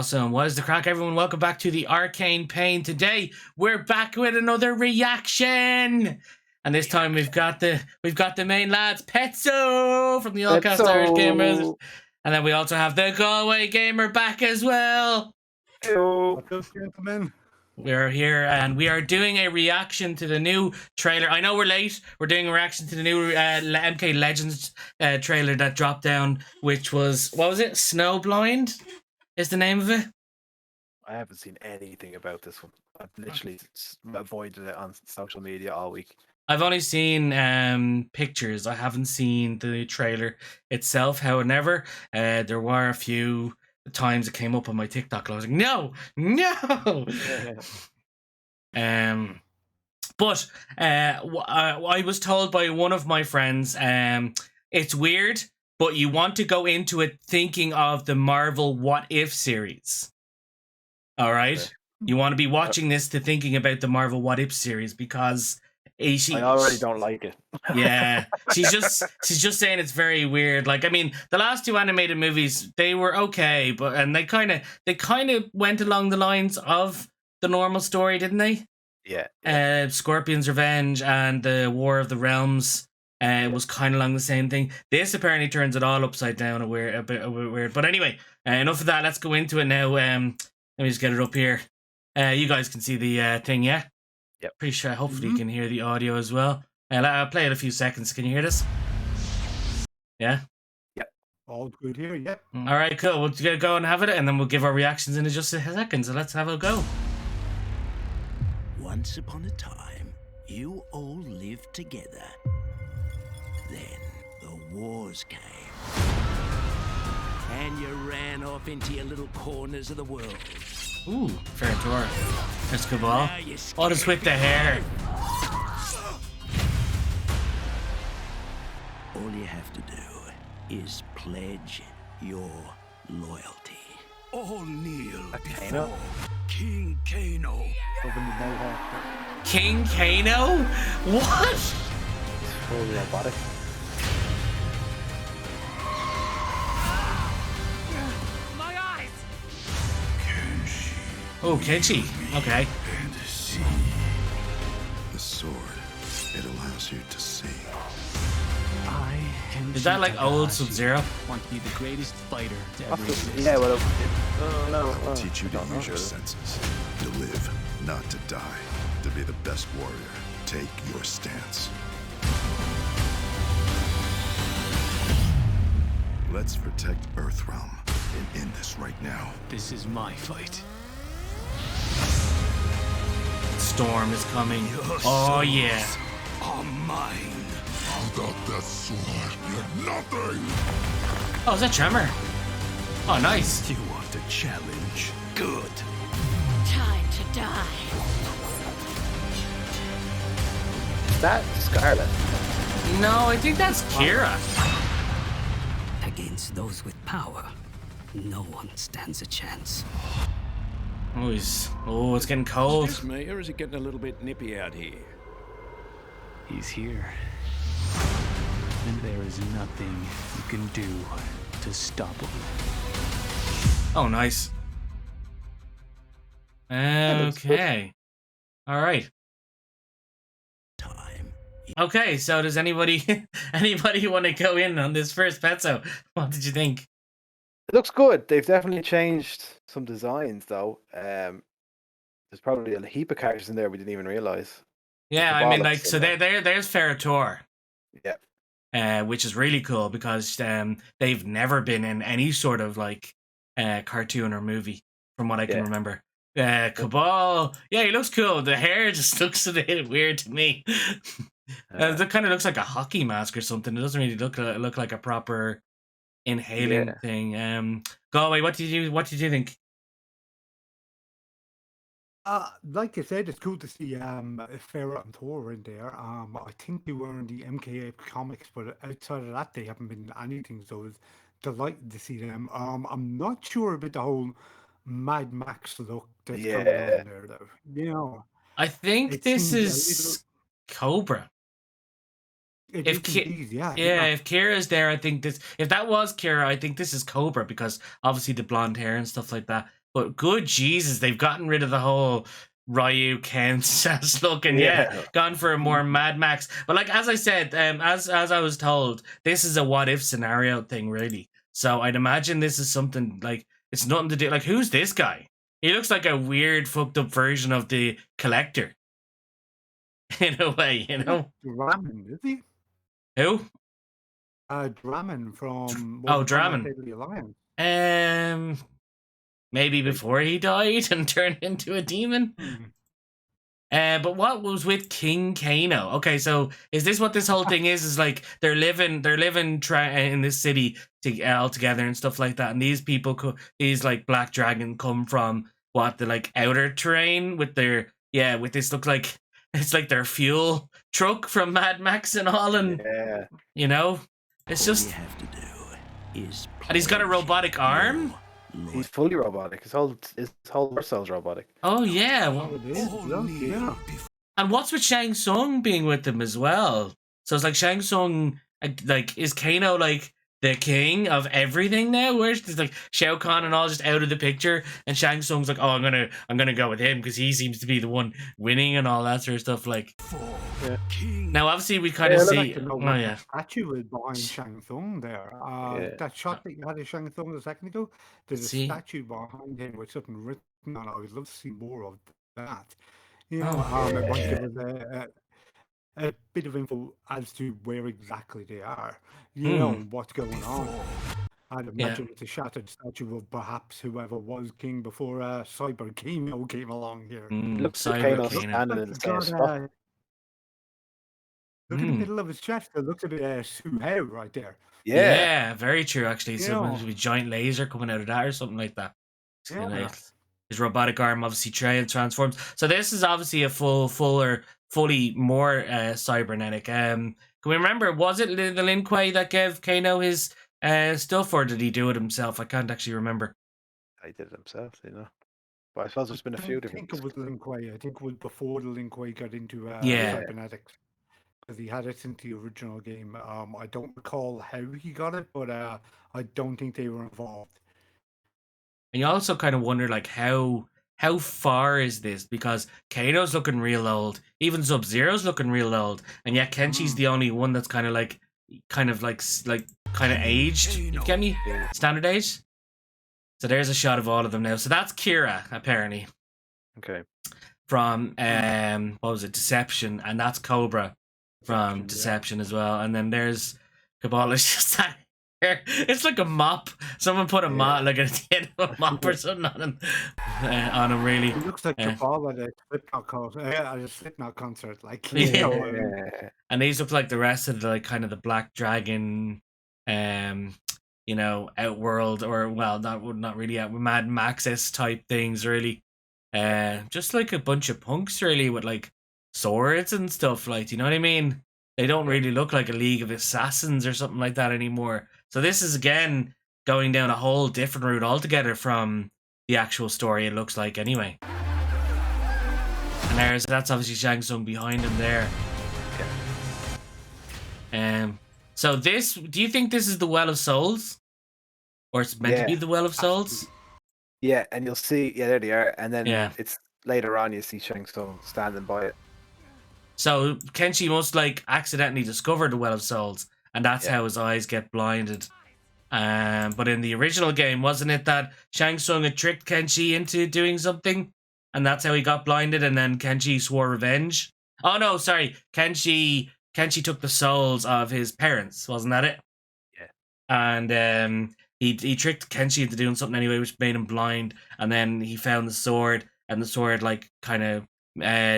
Awesome. What is the crack, everyone? Welcome back to the Arcane Pain. Today we're back with another reaction, and this time we've got the main lads, Petso from the Allcast Irish Gamers, and then we also have the Galway Gamer back as well. Hello. What's up, gentlemen? We're here and we are doing a reaction to the new trailer. I know we're late. We're doing a reaction to the new MK Legends trailer that dropped down, which was, what was it? Snowblind is the name of it. I haven't seen anything about this one. I've literally avoided it on social media all week. I've only seen pictures. I haven't seen the trailer itself. However, there were a few times it came up on my TikTok and I was like, no. But I was told by one of my friends, it's weird, but you want to go into it thinking of the Marvel What If series. All right? Okay. You want to be watching this to thinking about the Marvel What If series because I already don't like it. Yeah, she's just saying it's very weird. Like, I mean, the last two animated movies, they were okay, but they kind of went along the lines of the normal story, didn't they? Yeah. Scorpion's Revenge and the War of the Realms was kind of along the same thing. This apparently turns it all upside down, a bit weird. But anyway, enough of that. Let's go into it now. Let me just get it up here. You guys can see the thing, yeah? Yep. Pretty sure. Hopefully you can hear the audio as well. I'll play it a few seconds. Can you hear this? Yeah? Yep. All good here, yep. All right, cool. We'll go and have it, and then we'll give our reactions in just a second. So let's have a go. Once upon a time, you all lived together. Then the wars came. And you ran off into your little corners of the world. Ooh, fair tour. That's good ball. Oh, just with the hair. All you have to do is pledge your loyalty. All kneel before King Kano. King Kano? What? It's fully robotic. My eyes! Oh, Kenshi. Okay. And see. The sword, it allows you to see. Is that like old Sub-Zero? Want to be the greatest fighter to ever exist. Yeah, well, I'll teach you to use your senses, to live, not to die, to be the best warrior. Take your stance. Let's protect Earthrealm and end this right now. This is my fight. Storm is coming. Oh yeah. Are mine. Without that sword, you're nothing. Oh, is that Tremor? Oh, nice. You want a challenge? Good. Time to die. Is that Scarlet? No, I think that's Kira. Against those with power, no one stands a chance. Oh, it's getting cold. Excuse me, or is it getting a little bit nippy out here? He's here. And there is nothing you can do to stop him. Oh, nice. Okay. All right. Time. Okay, so does anybody want to go in on this first, Petso? What did you think? It looks good. They've definitely changed some designs, though. There's probably a heap of characters in there we didn't even realize. Yeah, I mean, like, so there's Ferrator. Yeah. Which is really cool because they've never been in any sort of like cartoon or movie from what I can remember. Cabal, yeah, he looks cool. The hair just looks a bit weird to me. It kind of looks like a hockey mask or something. It doesn't really look like a proper inhaling thing. Galway, what did you think? Like I said, it's cool to see Farah and Thor in there. I think they were in the MKA comics, but outside of that, they haven't been in anything. So it's delighted to see them. I'm not sure about the whole Mad Max look that's going on there, though. You know, I think this is Cobra. It if is indeed, yeah. if Kira's there, I think this. If that was Kira, I think this is Cobra because obviously the blonde hair and stuff like that. But good Jesus, they've gotten rid of the whole Ryu Kansas look and gone for a more Mad Max. But like as I said, as I was told, this is a what if scenario thing, really. So I'd imagine this is something like it's nothing to do. Like who's this guy? He looks like a weird, fucked up version of the Collector. In a way, you know. Draman, is he? Who? Draman from Draman. Deadly Alliance. Maybe before he died and turned into a demon. But what was with King Kano? Okay, so is this what this whole thing is? Is like they're living in this city all together and stuff like that. And these people, these like Black Dragon, come from what the like outer terrain with their with this look like it's like their fuel truck from Mad Max and all, and you know, it's just. All you have to do is and he's got a robotic arm. He's fully robotic. His whole torso's robotic. Oh yeah, and what's with Shang Tsung being with him as well? So it's like Shang Tsung, like is Kano like the king of everything now? Where's this like Shao Kahn and all just out of the picture, and Shang Tsung's like, oh, I'm gonna go with him because he seems to be the one winning and all that sort of stuff. Like, now obviously we kind of see. Statue is behind Shang Tsung there. That shot that you had of Shang Tsung a second ago. There's a statue behind him with something written on it. I would love to see more of that. You know, it might give us a bit of info as to where exactly they are. You know, what's going on. I'd imagine it's a shattered statue of perhaps whoever was king before Cyber Kano came along here. Looks like Kano standing in the same spot. Look at the middle of his chest. It looks a bit Sue Hao right there. Yeah, very true actually. So it be giant laser coming out of that or something like that. His robotic arm obviously transforms. So this is obviously a fully more cybernetic. Can we remember, was it the Lin Kuei that gave Kano his stuff, or did he do it himself? I can't actually remember. He did it himself, you know. But I suppose there's been a few different. I think it was Lin Kuei. I think it was before the Lin Kuei got into cybernetics. Because he had it since the original game. I don't recall how he got it, but I don't think they were involved. And you also kind of wonder, like, how far is this? Because Kano's looking real old. Even Sub-Zero's looking real old. And yet Kenshi's the only one that's kind of aged. You get me? Standard age? So there's a shot of all of them now. So that's Kira, apparently. Okay. From, what was it? Deception. And that's Cobra from Deception as well. And then there's Cabal. It's just that. It's like a mop. Someone put a mop, like at the end of a mop or something on him. Really, it looks like the ball at a Slipknot concert, like And these look like the rest of the like kind of the Black Dragon, Outworld, or well, not really Mad Maxis type things, really. Just like a bunch of punks, really, with like swords and stuff. Like, do you know what I mean? They don't really look like a League of Assassins or something like that anymore. So this is, again, going down a whole different route altogether from the actual story, it looks like, anyway. And that's obviously Shang Tsung behind him there. So this, do you think this is the Well of Souls? Or it's meant to be the Well of Souls? Yeah, and you'll see, there they are. And then it's later on you see Shang Tsung standing by it. So Kenshi must like accidentally discover the Well of Souls, and that's how his eyes get blinded. But in the original game, wasn't it that Shang Tsung had tricked Kenshi into doing something, and that's how he got blinded? And then Kenshi swore revenge. Oh no, sorry, Kenshi took the souls of his parents, wasn't that it? Yeah. And he tricked Kenshi into doing something anyway, which made him blind. And then he found the sword, and the sword like kind of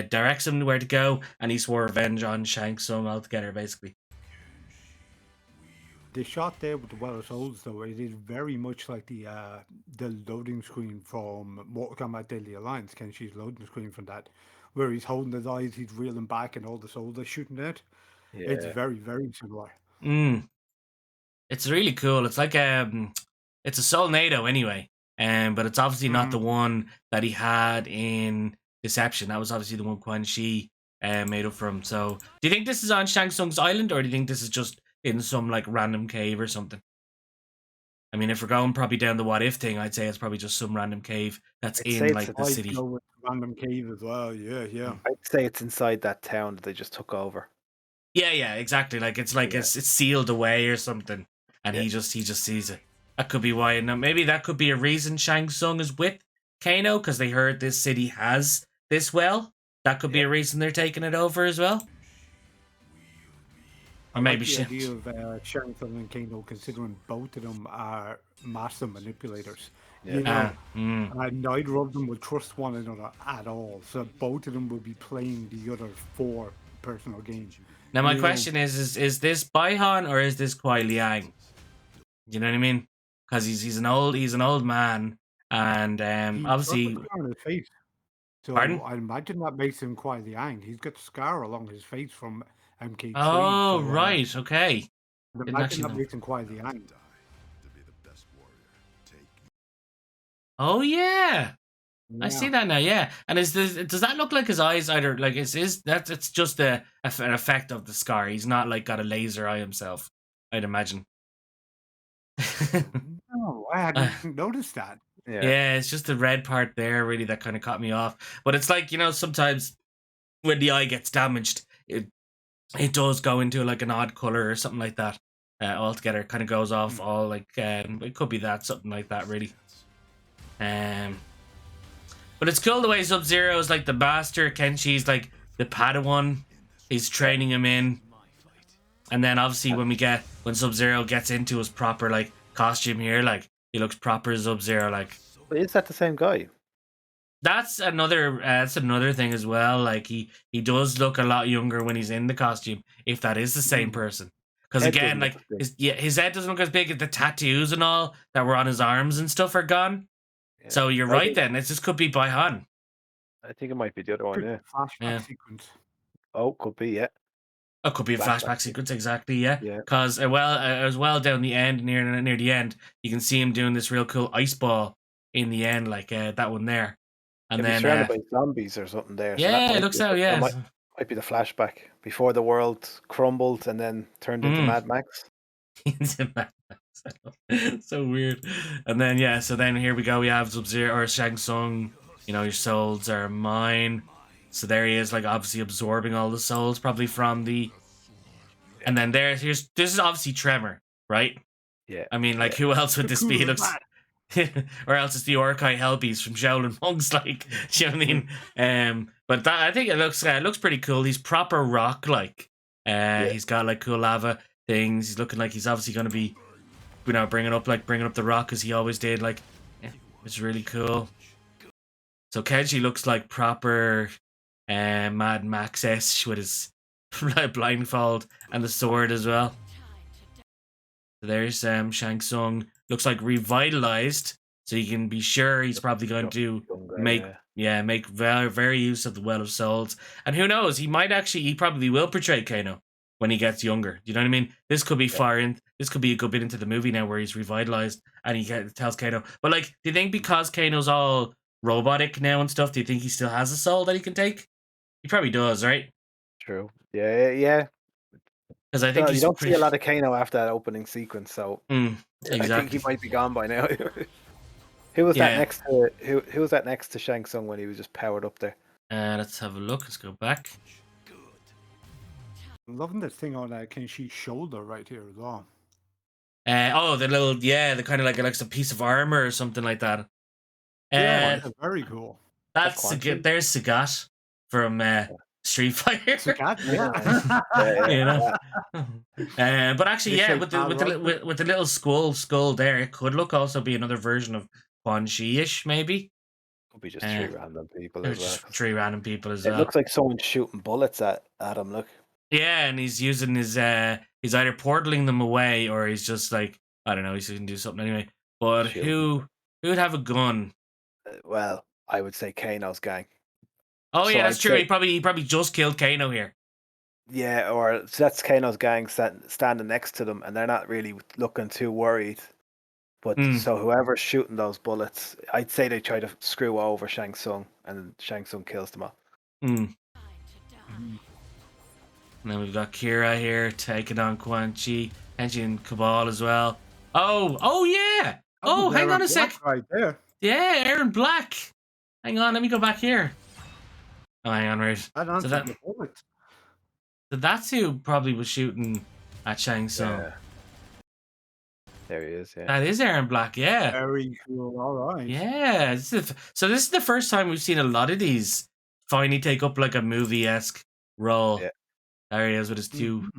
directs him where to go, and he swore revenge on Shang Tsung altogether, basically. The shot there with the Well of Souls, though, it is very much like the loading screen from Mortal Kombat Deadly Alliance. Kenshi's loading screen from that, where he's holding his eyes, he's reeling back, and all the souls are shooting out. Yeah. It's very, very similar. It's really cool. It's like it's a Soulnado anyway, but it's obviously not the one that he had in Deception. That was obviously the one Quan Chi made up from. So, do you think this is on Shang Tsung's island, or do you think this is just in some like random cave or something? I mean, if we're going probably down the what if thing, I'd say it's probably just some random cave that's I'd say in it's like the I'd city. go with random cave as well. Yeah. I'd say it's inside that town that they just took over. Yeah, exactly. Like it's sealed away or something, and he just sees it. That could be why. Now maybe that could be a reason Shang Tsung is with Kano, because they heard this city has this well. That could be a reason they're taking it over as well. Or maybe the idea of Shang Tsung and Kano, considering both of them are master manipulators. You know, and neither of them would trust one another at all. So both of them will be playing the other 4 personal games. Now my question is this Bai Han or is this Kuai Liang? You know what I mean? Because he's an old man, and obviously. He's got the scar on his face. So Pardon? I imagine that makes him Kuai Liang. He's got the scar along his face from MK3. Oh, so, right, okay. I imagine that makes him Kuai Liang. Oh yeah. I see that now, yeah. And does that look like his eyes either like it's just an effect of the scar? He's not like got a laser eye himself, I'd imagine. No, I hadn't noticed that. Yeah, it's just the red part there really that kind of caught me off. But it's like, sometimes when the eye gets damaged, it does go into like an odd color or something like that. Altogether, it kind of goes off all like it could be that, something like that really. But it's cool the way Sub-Zero is like the master, Kenshi's like the Padawan. He's training him in. And then obviously when Sub-Zero gets into his proper like costume here, like he looks proper Sub-Zero like. But is that the same guy? That's another thing as well. Like he does look a lot younger when he's in the costume, if that is the same person. Because again, like his head doesn't look as big. The tattoos and all that were on his arms and stuff are gone. Yeah. So you're right then. It just could be Bai Han. I think it might be the other one, yeah. Flashback sequence. Oh, could be, yeah. It could be a flashback sequence, exactly, yeah. Because as well down the end, near the end, you can see him doing this real cool ice ball in the end, like that one there. And then surrounded by zombies or something there. Yeah, so it looks so. Yeah, might be the flashback before the world crumbled and then turned into Mad Max. Into Mad Max. So weird. And then so then here we go. We have Sub-Zero or Shang Tsung. Your souls are mine. So there he is, like obviously absorbing all the souls, probably from the. And then this is obviously Tremor, right? Yeah. I mean, like who else would this be? He looks. Or else it's the Orkai Helpies from Shaolin Monks, like, do you know what I mean? But that I think it looks pretty cool. He's proper rock, like, he's got like cool lava things. He's looking like he's obviously going to be, bringing up the rock as he always did. Like, it's really cool. So Kenji looks like proper Mad Max-ish with his blindfold and the sword as well. So there's Shang Tsung. Looks like revitalized, so you can be sure he's probably going to make very, very use of the Well of Souls. And who knows, he probably will portray Kano when he gets younger. Do you know what I mean? This could be this could be a good bit into the movie now where he's revitalized and he tells Kano. But like, do you think because Kano's all robotic now and stuff, do you think he still has a soul that he can take? He probably does, right? True. Yeah. Because I think you don't see a lot of Kano after that opening sequence, so exactly. I think he might be gone by now. Who was that next to who was that next to Shang Tsung when he was just powered up there? Let's have a look. Let's go back. I'm loving this thing on Kenshi's shoulder right here as well. The kind of like a piece of armor or something like that. Very cool. There's Sagat from Street Fighter. But actually, with the little skull there, it could look also be another version of Quan Chi-ish, maybe. Could be just 3 random people as well. 3 random people as well. It looks like someone's shooting bullets at him. Look. Yeah, and he's using his he's either portaling them away or he's just like, I don't know, he's going to do something anyway. But who would have a gun? Well, I would say Kano's gang. Oh yeah, that's true. He probably just killed Kano here. Yeah, or that's Kano's gang standing next to them, and they're not really looking too worried. But so whoever's shooting those bullets, I'd say they try to screw over Shang Tsung, and Shang Tsung kills them all. And then we've got Kira here taking on Quan Chi. Kenshi and Cabal as well. Oh yeah. Oh, hang on a sec. Right there. Yeah, Aaron Black. Hang on, let me go back here. Oh, hang on, right. So that's who probably was shooting at Shang Tsung. Yeah. There he is, yeah. That is Aaron Black, yeah. Very cool, all right. Yeah. So this is the first time we've seen a lot of these finally take up like a movie-esque role. Yeah. There he is with his two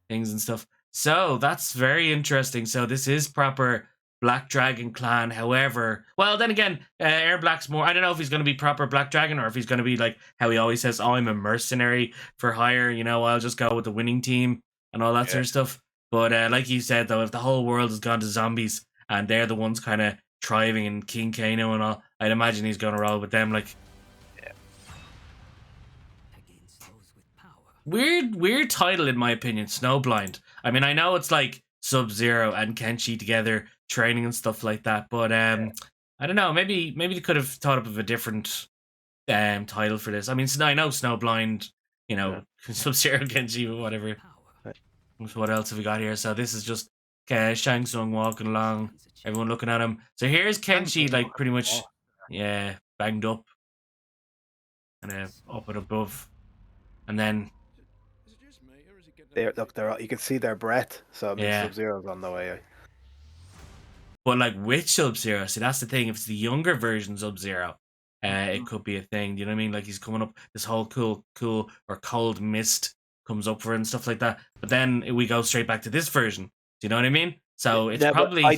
things and stuff. So that's very interesting. So this is proper Black Dragon clan. However, well, then again, Aaron Black's more. I don't know if he's going to be proper Black Dragon or if he's going to be like how he always says, "Oh, I'm a mercenary for hire." You know, I'll just go with the winning team and all that sort of stuff. But like you said, though, if the whole world has gone to zombies and they're the ones kind of thriving in King Kano and all, I'd imagine he's going to roll with them. Like, weird title in my opinion, Snowblind. I mean, I know it's like Sub-Zero and Kenshi together training and stuff like that, but I don't know, maybe they could have thought up of a different title for this. I mean, I know Snowblind, you know, Sub-Zero, Kenshi, whatever. So what else have we got here? So this is just Shang Tsung walking along, everyone looking at him. So here's Kenshi, like pretty much, banged up and up and above, and then. They're you can see their breath, so Sub-Zero's on the way. But like which Sub-Zero? See, that's the thing. If it's the younger version Sub-Zero, it could be a thing. Do you know what I mean? Like he's coming up, this whole cool or cold mist comes up for it and stuff like that. But then we go straight back to this version. Do you know what I mean? So it's probably. I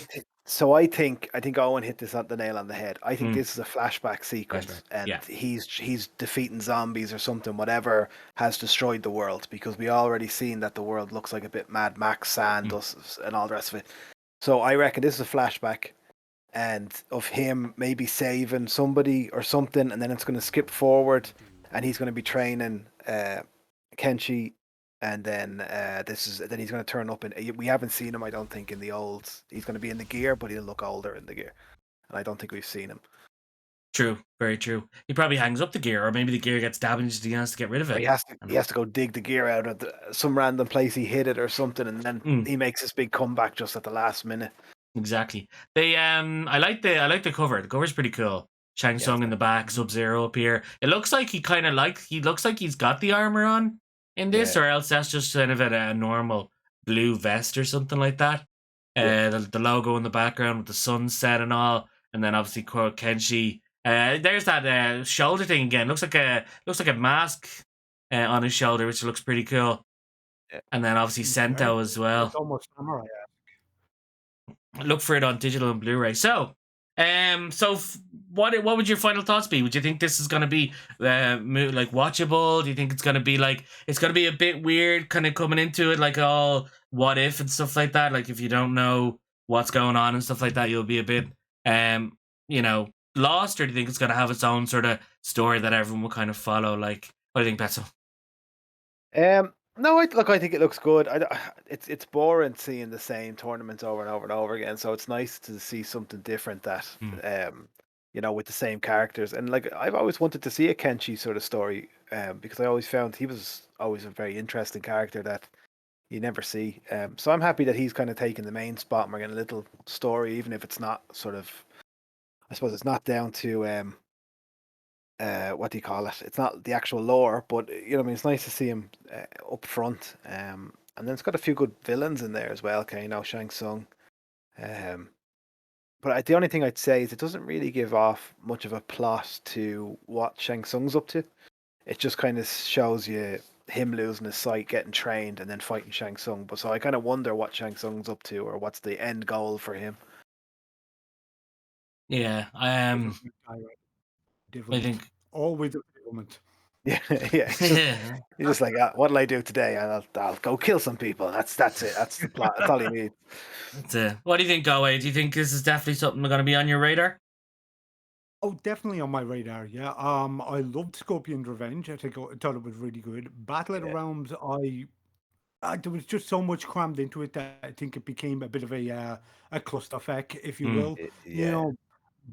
think Owen hit this on the nail on the head. I think this is a flashback sequence, and he's defeating zombies or something. Whatever has destroyed the world, because we already seen that the world looks like a bit Mad Max, sand, dust, and all the rest of it. So I reckon this is a flashback, and of him maybe saving somebody or something, and then it's going to skip forward, and he's going to be training Kenshi. And then he's going to turn up we haven't seen him, I don't think, in the old. He's going to be in the gear, but he'll look older in the gear, and I don't think we've seen him. True, very true. He probably hangs up the gear, or maybe the gear gets damaged. He has to get rid of it. He has to go dig the gear out of some random place he hid it or something, and then he makes this big comeback just at the last minute. Exactly. They I like the cover. The cover's pretty cool. Shang Tsung in the back, Sub-Zero up here. It looks like he looks like he's got the armor on in this, or else that's just kind of a normal blue vest or something like that. The logo in the background with the sunset and all, and then obviously Kenshi. There's that shoulder thing again. Looks like a mask on his shoulder, which looks pretty cool. And then obviously Sento as well. It's almost samurai. Look for it on digital and Blu-ray. So, what would your final thoughts be? Would you think this is going to be like watchable? Do you think it's going to be a bit weird, kind of coming into it, like all what if and stuff like that? Like if you don't know what's going on and stuff like that, you'll be a bit lost, or do you think it's going to have its own sort of story that everyone will kind of follow? Like, what do you think, Petzo? No, I think it looks good. It's boring seeing the same tournaments over and over and over again. So it's nice to see something different that, with the same characters. And like I've always wanted to see a Kenshi sort of story, because I always found he was always a very interesting character that you never see. So I'm happy that he's kind of taking the main spot and we're getting a little story, even if it's not sort of, I suppose it's not down to what do you call it? It's not the actual lore, but it's nice to see him up front. And then it's got a few good villains in there as well. Shang Tsung. But the only thing I'd say is it doesn't really give off much of a plot to what Shang Tsung's up to. It just kind of shows you him losing his sight, getting trained, and then fighting Shang Tsung. But so I kind of wonder what Shang Tsung's up to, or what's the end goal for him. Yeah, I think always a development. Yeah. He's just like, what'll I do today? And I'll go kill some people. That's it. That's the plot. That's all you need. That's it. What do you think, Galway? Do you think this is definitely something going to be on your radar? Oh, definitely on my radar. Yeah. I loved Scorpion's Revenge. I thought it was really good. Battle of the Realms. There was just so much crammed into it that I think it became a bit of a clusterfuck, if you will.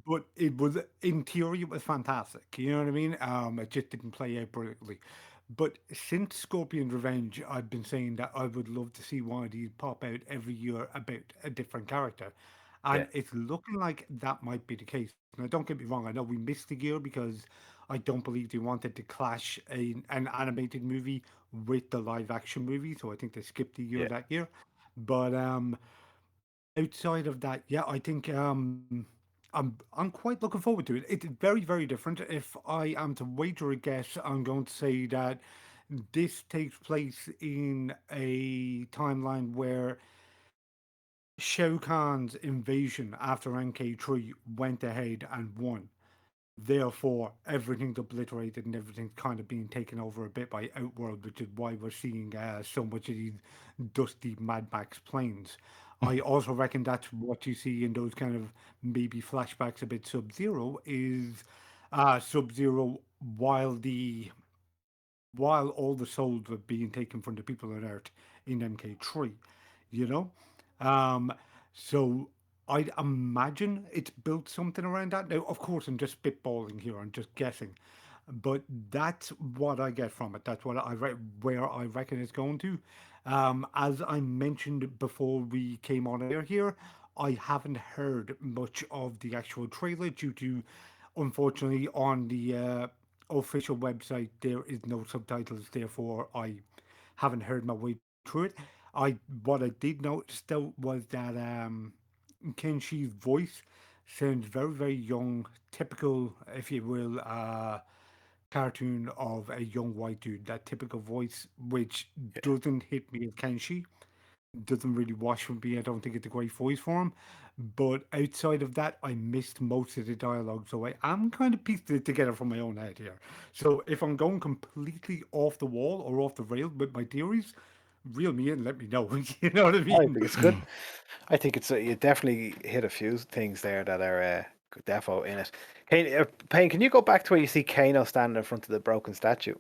But it was, in theory, it was fantastic. You know what I mean? It just didn't play out brilliantly. But since Scorpion's Revenge, I've been saying that I would love to see one of these pop out every year about a different character. Yeah, And it's looking like that might be the case. Now, don't get me wrong, I know we missed the year because I don't believe they wanted to clash an animated movie with the live action movie. So I think they skipped the year yeah. that year. But outside of that, yeah, I think I'm quite looking forward to it. It's very, very different. If I am to wager a guess, I'm going to say that this takes place in a timeline where Shao Kahn's invasion after NK3 went ahead and won. Therefore, everything's obliterated and everything's kind of being taken over a bit by Outworld, which is why we're seeing so much of these dusty Mad Max planes. I also reckon that's what you see in those kind of maybe flashbacks a bit Sub-Zero is Sub-Zero while all the souls were being taken from the people on Earth in MK3, you know? Um, so I'd imagine it's built something around that. Now, of course, I'm just spitballing here, I'm just guessing. But that's what I get from it. That's what where I reckon it's going to. As I mentioned before we came on air here, I haven't heard much of the actual trailer due to, unfortunately, on the official website there is no subtitles. Therefore, I haven't heard my way through it. I What I did notice though was that Kenshi's voice sounds very very young, typical, if you will, cartoon of a young white dude. That typical voice, which doesn't hit me as Kenshi, doesn't really wash with me. I don't think it's a great voice for him. But outside of that, I missed most of the dialogue. So I am kind of pieced it together from my own head here. So if I'm going completely off the wall or off the rail with my theories, reel me in, let me know. You know what I I mean? think it's good. I think it's you definitely hit a few things there that are defo in it. Payne, can you go back to where you see Kano standing in front of the broken statue?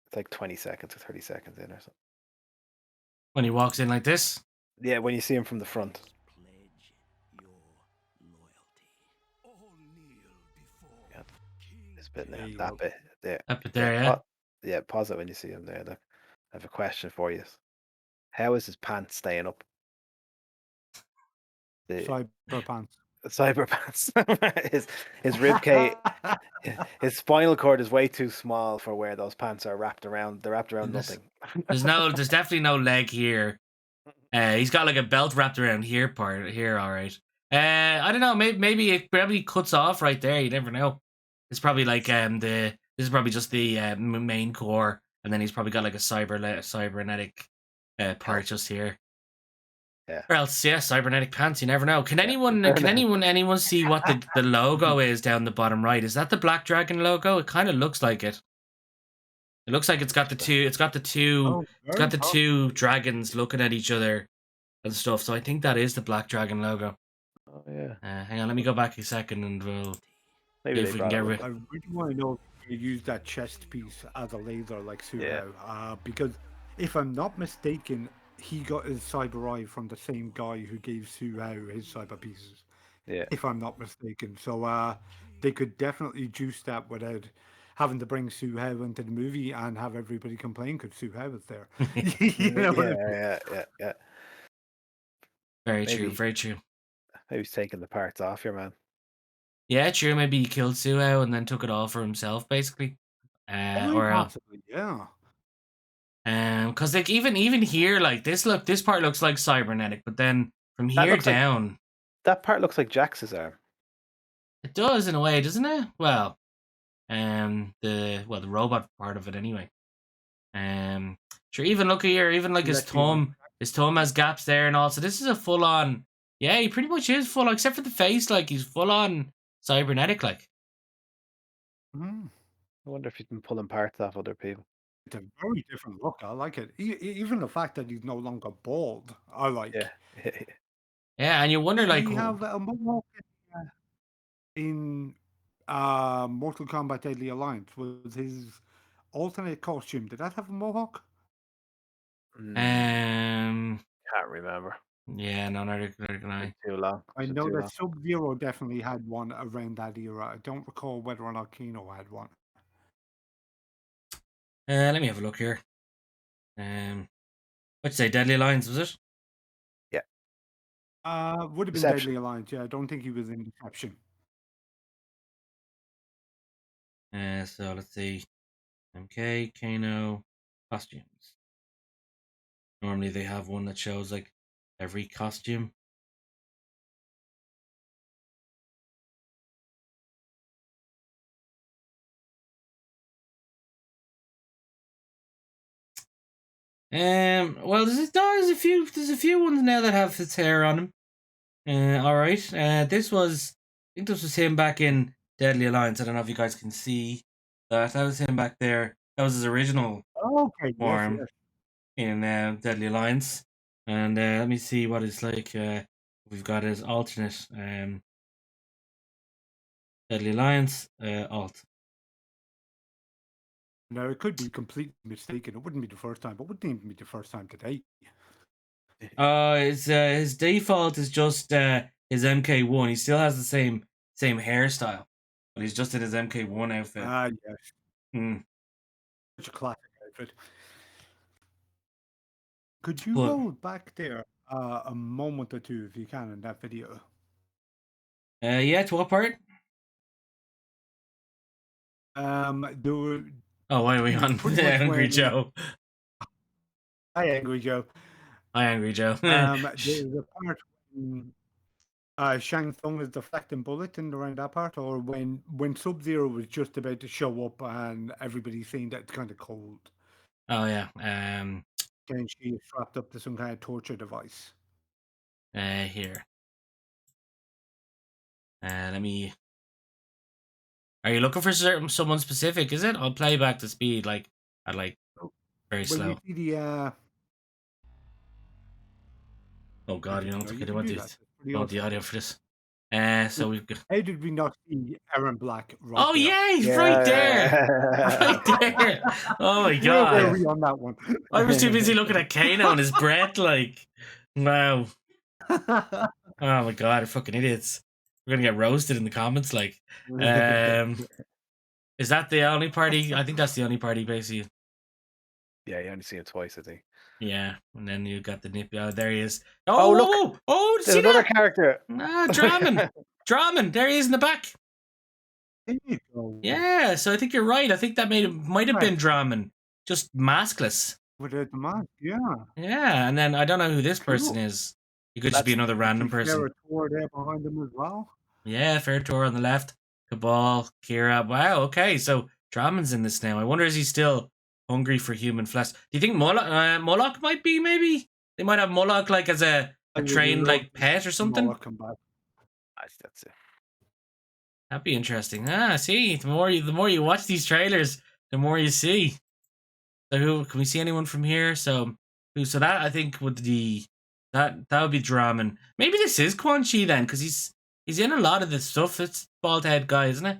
It's like 20 seconds or 30 seconds in or something. When he walks in like this. Yeah, when you see him from the front. Pledge your loyalty. All kneel before Yeah, King this bit there, There you that go. bit there. Up it Yeah, there, yeah. yeah, pause it when you see him there. Look, I have a question for you. How is his pants staying up? The Cyber pants. cyber pants. His rib cage, his spinal cord is way too small for where those pants are wrapped around. They're wrapped around There's, nothing. there's definitely no leg here. He's got like a belt wrapped around here part here, all right. I don't know, maybe it probably cuts off right there. You never know. It's probably like this is probably just the main core, and then he's probably got like a cybernetic part just here. Yeah. Or else, yeah, cybernetic pants. You never know. Can anyone see what the logo is down the bottom right? Is that the Black Dragon logo? It kind of looks like it. It looks like it's got the two. It's got the two. Oh, It's got very the two dragons looking at each other and stuff. So I think that is the Black Dragon logo. Oh yeah. Hang on, let me go back a second and we'll see Maybe they if we can brought it get with rid. I really want to know if you use that chest piece as a laser like Yeah. Suhao. Because if I'm not mistaken, he got his cyber eye from the same guy who gave Suhao his cyber pieces. Yeah. If I'm not mistaken. So they could definitely juice that without having to bring Suhao into the movie and have everybody complain because Suhao was there. You know what I mean? Yeah. Very true, Maybe very true. maybe he's taking the parts off your man. Yeah, true. Maybe he killed Suo and then took it all for himself, basically. Very Or possibly, yeah. because like even here, like this part looks like cybernetic, but then from That here looks like down, that part looks like Jax's arm. it does in a way, doesn't it? Well, the robot part of it anyway. Sure. Even look here, even like his Let you thumb has gaps there and all. So this is a full on. Yeah, he pretty much is full on, except for the face. Like he's full on cybernetic. Like Mm. I wonder if he's been pulling parts off other people. It's a very different look. I like it. Even the fact that he's no longer bald, I like. Yeah. yeah, and you wonder Did like he have a mohawk in Mortal Kombat Deadly Alliance? Was his alternate costume, did that have a mohawk? um Can't remember. yeah, no, neither can I. Too long. I Was it know too that long? Sub-Zero definitely had one around that era. I don't recall whether or not Kino had one. Let me have a look here. What'd you say? Deadly Alliance, was it? Would have been Deception. Deadly Alliance. Yeah, I don't think he was in Deception. So let's see. MK, Kano, costumes. Normally they have one that shows like every costume. Well, there's a few ones now that have his hair on him. All right. I think this was him back in Deadly Alliance. I don't know if you guys can see that. That was him back there. That was his original Okay, yes, form yes. in Deadly Alliance. And let me see what it's like. We've got his alternate Deadly Alliance alt. Now, it could be completely mistaken. It wouldn't be the first time, but wouldn't even be the first time today. His default is just his MK1. He still has the same hairstyle, but he's just in his MK1 outfit. Yes. Mm. Such a classic outfit. Could you But- roll back there a moment or two if you can in that video? Yeah, to what part? There were Oh, why are we on pretty much Angry when- Joe? Hi, Angry Joe. Hi, Angry Joe. There's a part when Shang Tsung is deflecting bullets in around that part, or when Sub-Zero was just about to show up and everybody's saying that it's kind of cold. Oh yeah. And she is strapped up to some kind of torture device. Here. Let me. Are you looking for someone specific? Is it? I'll play back the speed like at like very Well, slow. you see the Oh god, you know what? you I can don't want do the, that. It's pretty don't want the awesome. audio for this. So we've got. How did we not see Aaron Black right Oh there? yeah, he's right there, right there. Oh my Where were god, we on that one? I was too busy looking at Kano and his breath. Like, wow. Oh my god, fucking idiots. We're gonna get roasted in the comments. Like, is that the only party? I think that's the only party, basically. Yeah, you only see him twice, I think. Yeah, and then you got the nip. Oh, there he is. Oh, Oh, look! whoa, oh, There's see another that? character. Draman. Draman, there he is in the back. There you go. Yeah, so I think you're right. I think that might have Right. been Draman, just maskless. Without the mask, yeah. Yeah, and then I don't know who this person Cool. is. He could just be That's- another random person. There Tor there behind him as well. Yeah, Fair Tour on the left. Cabal, Kira. Wow, okay, so Draman's in this now. I wonder is he still hungry for human flesh? Do you think Moloch might be, maybe? They might have Moloch like as a trained like pet or something? Moloch come back. That's it. That'd be interesting. See, the more you watch these trailers, the more you see. So who can we see anyone from here? So that I think would be that would be Draman. Maybe this is Quan Chi then, because he's in a lot of this stuff. It's bald head guy, isn't it?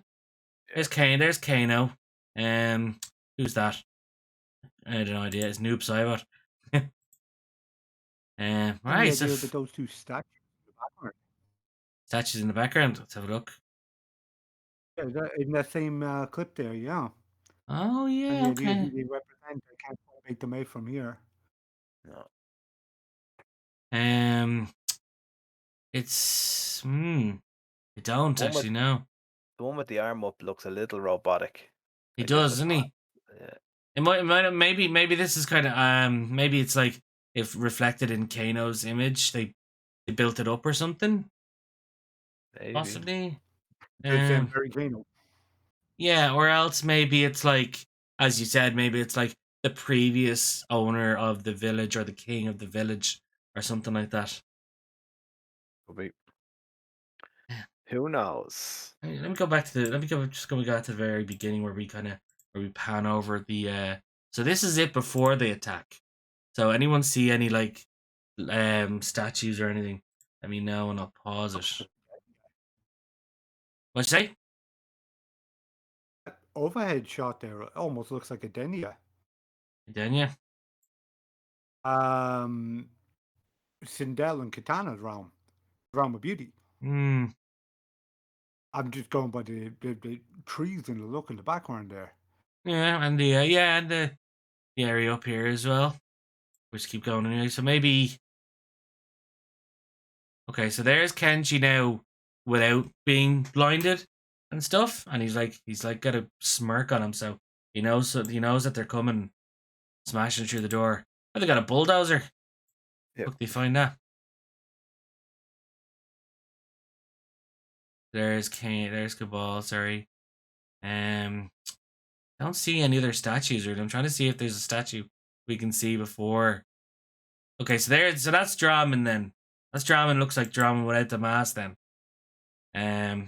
There's Kane. There's Kano. Who's that? I have no idea. It's Noob Saibot. Right. So With those two statues in the background. Statues in the background. Let's have a look. Yeah, in that same clip there, yeah. Oh yeah. And the idea Okay. who they represent, I can't quite make them out from here. No. It's I don't actually know. The one with the arm up looks a little robotic. He Like, does, doesn't he? Yeah. It might maybe this is kind of maybe it's like if reflected in Kano's image, they built it up or something. Maybe. Possibly. It's very Kano. Yeah, or else maybe it's like, as you said, maybe it's like the previous owner of the village or the king of the village or something like that. Could be. Yeah. Who knows? Let me go back to the. Let me go back to the very beginning where we pan over the. So this is it before they attack. So anyone see any like statues or anything? Let me know and I'll pause it. What'd you say? That overhead shot there almost looks like a Denia. Denya? Sindel and Katana's realm of beauty. Hmm. I'm just going by the trees and the look in the background there. Yeah, and the area up here as well. We just keep going anyway. So maybe okay. So there's Kenji now without being blinded and stuff, and he's like got a smirk on him, so he knows that they're coming, smashing through the door. Oh, they got a bulldozer. Yep. Look, they find that. There's Kane. There's Cabal. Sorry. I don't see any other statues. Or I'm trying to see if there's a statue we can see before. Okay, so that's Draman then. That's Draman. Looks like Draman without the mask then.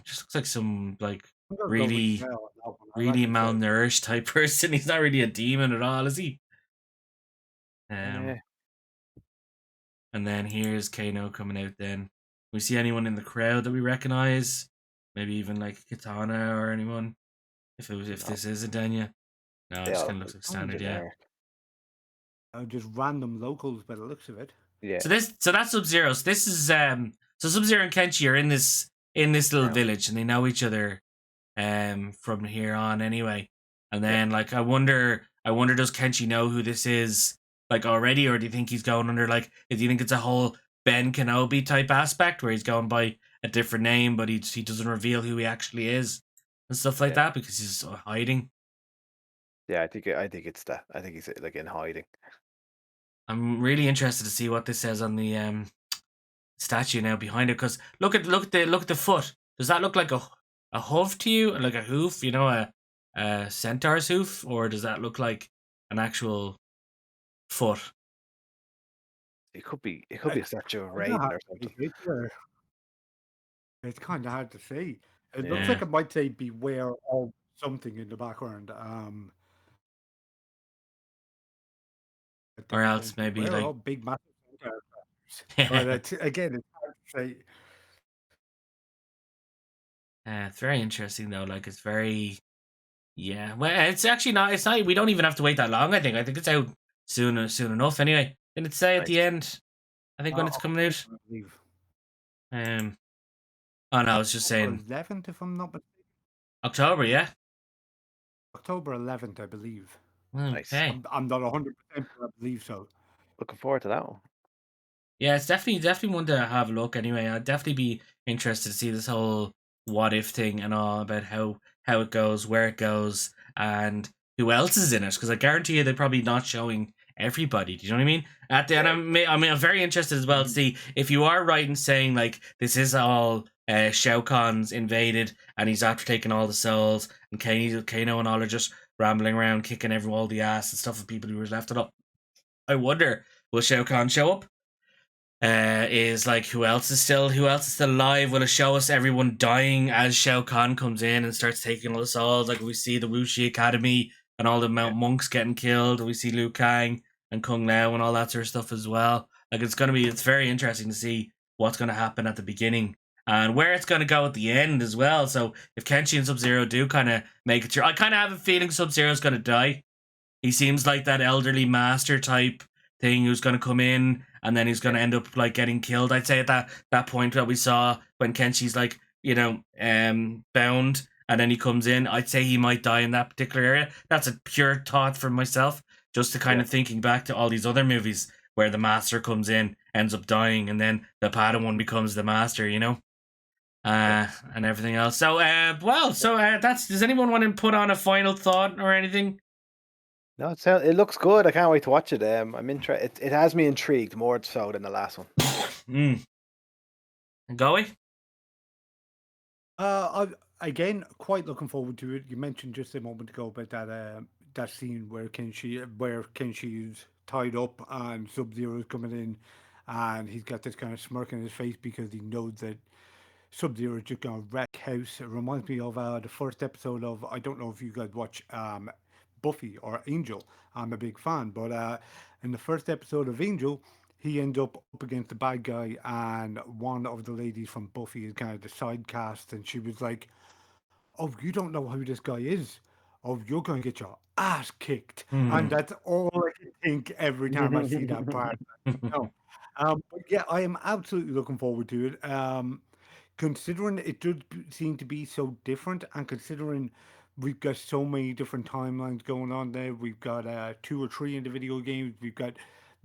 Just looks like some like really malnourished type person. He's not really a demon at all, is he? Yeah. And then here's Kano coming out then. We see anyone in the crowd that we recognize? Maybe even like Katana or anyone? If this is a Denya. No, it just kind of looks like standard, yeah. Just random locals by the looks of it. Yeah. So that's Sub-Zero. So this is so Sub-Zero and Kenshi are in this little village, and they know each other from here on anyway. And then like I wonder does Kenshi know who this is like already, or do you think he's going under like, do you think it's a whole Ben Kenobi type aspect where he's going by a different name but he doesn't reveal who he actually is and stuff like that because he's hiding? Yeah, I think it's that. I think he's like in hiding. I'm really interested to see what this says on the statue now behind it, because look at the foot. Does that look like a hoof to you, like a hoof? You know, a centaur's hoof, or does that look like an actual foot? It could be a statue of Raiden or something. It's kind of hard to say. It looks like it might say "Beware of something" in the background. Or else maybe like big massive characters. But again, it's hard to say. It's very interesting though. Like it's very, yeah. Well, it's actually not. It's not. We don't even have to wait that long. I think it's out soon enough. Anyway, didn't it say at the end? I think when it's coming out. Oh no, I was just saying 11th, if I'm not mistaken. October, yeah. October 11th, I believe. Okay. I'm not 100%, but I believe so. Looking forward to that one. Yeah, it's definitely one to have a look anyway. I'd definitely be interested to see this whole what if thing and all about how it goes, where it goes, and who else is in it. Because I guarantee you they're probably not showing everybody. Do you know what I mean? At the end, I'm very interested as well to see if you are right in saying like this is all Shao Kahn's invaded and he's after taking all the souls, and Kano and all are just rambling around kicking all the ass and stuff of people who were left it up. I wonder, will Shao Kahn show up? Is like who else is still alive? Will it show us everyone dying as Shao Kahn comes in and starts taking all the souls? Like we see the Wuxi Academy and all the monks getting killed. We see Liu Kang and Kung Lao and all that sort of stuff as well. Like it's very interesting to see what's going to happen at the beginning and where it's going to go at the end as well. So if Kenshi and Sub-Zero do kind of make it through, I kind of have a feeling Sub-Zero is going to die. He seems like that elderly master type thing who's going to come in and then he's going to end up like getting killed. I'd say at that point that we saw when Kenshi's like, bound and then he comes in, I'd say he might die in that particular area. That's a pure thought from myself, just to kind of thinking back to all these other movies where the master comes in, ends up dying, and then the Padawan becomes the master, and everything else. So, does anyone want to put on a final thought or anything? No, it looks good. I can't wait to watch it. I'm interested. It has me intrigued more so than the last one. Goey? Again, quite looking forward to it. You mentioned just a moment ago about that scene where Kenshi is tied up and Sub-Zero is coming in, and he's got this kind of smirk on his face because he knows that Sub-Zero is just going to wreck house. It reminds me of the first episode of, I don't know if you guys watch Buffy or Angel. I'm a big fan, but in the first episode of Angel, he ends up against the bad guy, and one of the ladies from Buffy is kind of the side cast, and she was like, "Oh, you don't know who this guy is. Oh, you're going to get your ass kicked." And that's all I can think every time I see that part. But yeah, I am absolutely looking forward to it. Considering it does seem to be so different, and considering we've got so many different timelines going on there. We've got 2 or 3 in the video games. We've got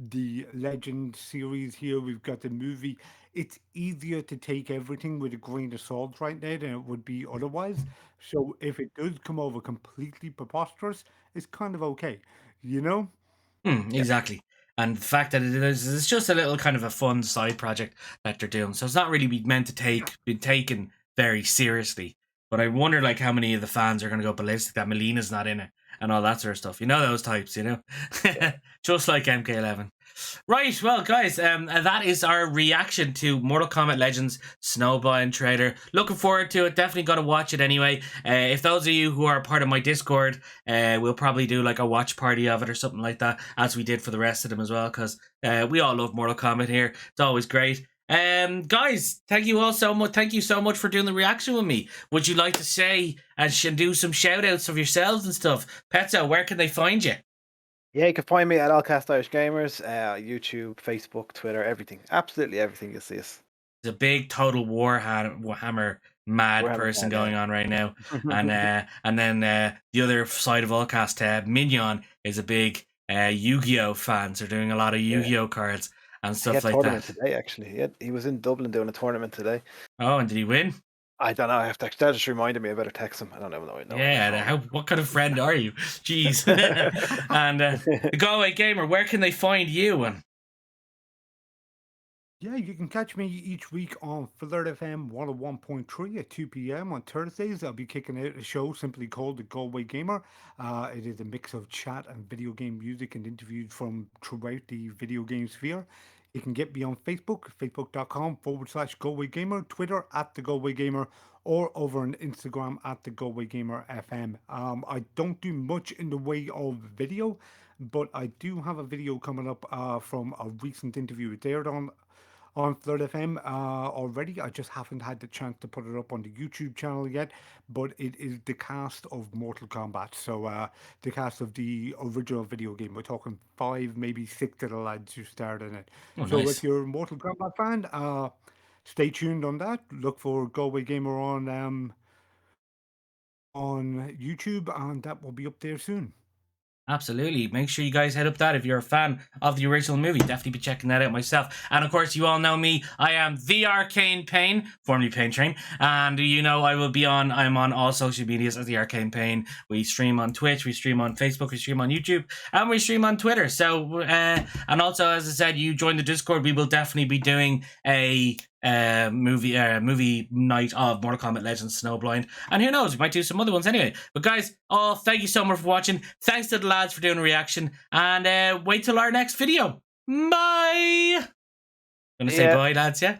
the Legend series here. We've got the movie. It's easier to take everything with a grain of salt right now than it would be otherwise. So if it does come over completely preposterous, it's kind of okay, you know? Exactly. And the fact that it's just a little kind of a fun side project that they're doing. So it's not really meant to be taken very seriously. But I wonder like how many of the fans are going to go ballistic that Melina's not in it and all that sort of stuff. You know those types, you know? Just like MK11. Right, well, guys, that is our reaction to Mortal Kombat Legends Snowblind trailer. Looking forward to it. Definitely got to watch it anyway. If those of you who are part of my Discord, we'll probably do like a watch party of it or something like that, as we did for the rest of them as well, because we all love Mortal Kombat here. It's always great. Guys, thank you all so much. Thank you so much for doing the reaction with me. Would you like to say and do some shout outs of yourselves and stuff? Petzo, where can they find you? Yeah, you can find me at Allcast Irish Gamers, YouTube, Facebook, Twitter, everything. Absolutely everything you'll see us. There's a big Total Warhammer mad person going on right now. And then the other side of Allcast, Mignon is a big Yu-Gi-Oh fan. So they're doing a lot of Yu-Gi-Oh cards and stuff like that. Tournament today, actually. He was in Dublin doing a tournament today. Oh, and did he win? I don't know. That just reminded me. I better text him. I don't even know. Yeah, what kind of friend are you? Jeez. And the Galway Gamer, where can they find you? Yeah, you can catch me each week on Flirt FM 101.3 at 2 p.m. on Thursdays. I'll be kicking out a show simply called The Galway Gamer. It is a mix of chat and video game music and interviews from throughout the video game sphere. You can get me on Facebook, facebook.com/Galway Gamer, Twitter at The Galway Gamer, or over on Instagram at The Galway Gamer FM. I don't do much in the way of video, but I do have a video coming up from a recent interview with aired on Flirt FM already. I just haven't had the chance to put it up on the YouTube channel yet, but it is the cast of Mortal Kombat. So the cast of the original video game. We're talking 5, maybe 6 of the lads who starred in it. Oh, so nice. if you're a Mortal Kombat fan, stay tuned on that. Look for Galway Gamer on YouTube, and that will be up there soon. Absolutely. Make sure you guys head up that if you're a fan of the original movie. Definitely be checking that out myself. And of course, you all know me. I am the Arcane Pain, formerly Pain Train. And you know I'm on all social medias as the Arcane Pain. We stream on Twitch, we stream on Facebook, we stream on YouTube, and we stream on Twitter. So, and also, as I said, you join the Discord. We will definitely be doing a movie night of Mortal Kombat Legends Snowblind, and who knows, we might do some other ones anyway. But guys, thank you so much for watching. Thanks to the lads for doing a reaction, and wait till our next video. Bye. Gonna say bye, lads? Yeah.